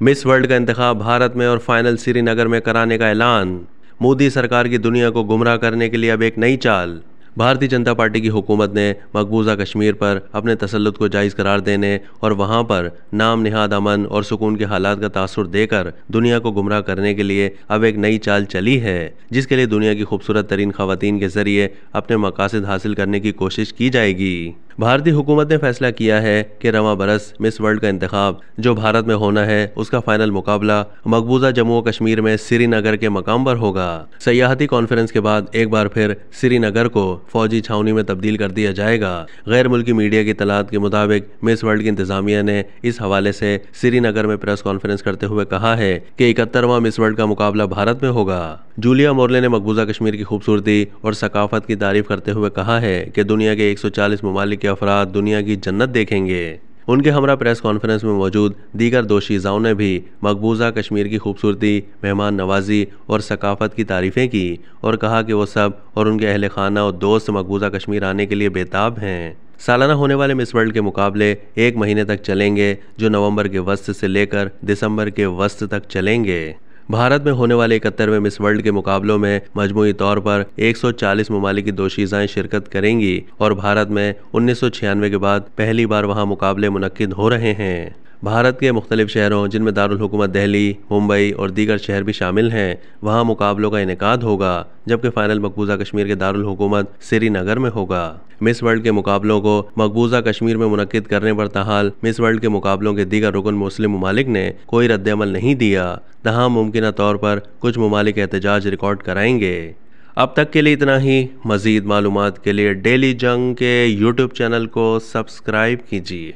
Miss world का इंतखाब भारत में और फाइनल श्रीनगर में कराने का ऐलान। मोदी सरकार की दुनिया को गुमराह करने के लिए अब एक नई चाल। भारतीय जनता पार्टी की हुकूमत ने मकबूजा कश्मीर पर अपने तसल्लुत को जायज़ करार देने और वहां पर नाम निहाद अमन और सुकून के हालात का तासुर देकर दुनिया को गुमराह करने के लिए अब एक नई चाल चली है, जिसके लिए दुनिया की खूबसूरत तरीन खवातीन के जरिए अपने मकासद हासिल करने की कोशिश की जाएगी। भारतीय हुकूमत ने फैसला किया है कि रवां बरस मिस वर्ल्ड का इंतखाब जो भारत में होना है, उसका फाइनल मुकाबला मकबूजा जम्मू और कश्मीर में श्रीनगर के मकाम पर होगा। सयाहती कॉन्फ्रेंस के बाद एक बार फिर श्रीनगर को फौजी छावनी में तब्दील कर दिया जाएगा। गैर मुल्की मीडिया की तलात के मुताबिक मिस वर्ल्ड की इंतजामिया ने इस हवाले से श्रीनगर में प्रेस कॉन्फ्रेंस करते हुए कहा है कि 71वां मिस वर्ल्ड का मुकाबला भारत में होगा। जूलिया मोर्ले ने मकबूजा कश्मीर की खूबसूरती और सकाफत की तारीफ करते हुए कहा है कि दुनिया के 140 ममालिक के अफराद दुनिया की जन्नत देखेंगे। उनके हमरा प्रेस कॉन्फ्रेंस में मौजूद दीगर दोशीज़ाओं ने भी मकबूजा कश्मीर की खूबसूरती, मेहमान नवाजी और सकाफत की तारीफ़ें की और कहा कि वो सब और उनके अहल खाना और दोस्त मकबूजा कश्मीर आने के लिए बेताब हैं। सालाना होने वाले मिस वर्ल्ड के मुकाबले एक महीने तक चलेंगे, जो नवंबर के वस्त से लेकर दिसंबर के वस्त तक चलेंगे। भारत में होने वाले 71वें मिस वर्ल्ड के मुकाबलों में मजमूई तौर पर 140 ममालिक की दोशीज़ाएं शिरकत करेंगी और भारत में 1996 के बाद पहली बार वहां मुकाबले मुनक्किद हो रहे हैं। भारत के मुख्तलिफ शहरों, जिनमें दारुल हुकूमत दिल्ली, मुंबई और दीगर शहर भी शामिल हैं, वहां मुकाबलों का इनेकाद होगा, जबकि फाइनल मकबूजा कश्मीर के दारुल हुकूमत श्रीनगर में होगा। मिस वर्ल्ड के मुकाबलों को मकबूजा कश्मीर में मुनक्किद करने पर ताहाल मिस वर्ल्ड के मुकाबलों के दीगर रुकन मुस्लिम ममालिक ने कोई रद्द-ए-अमल नहीं दिया। तहां मुमकिन तौर पर कुछ ममालिक एहतजाज रिकॉर्ड कराएंगे। अब तक के लिए इतना ही। मज़ीद मालूमात के लिए डेली जंग के यूट्यूब चैनल को सब्सक्राइब कीजिए।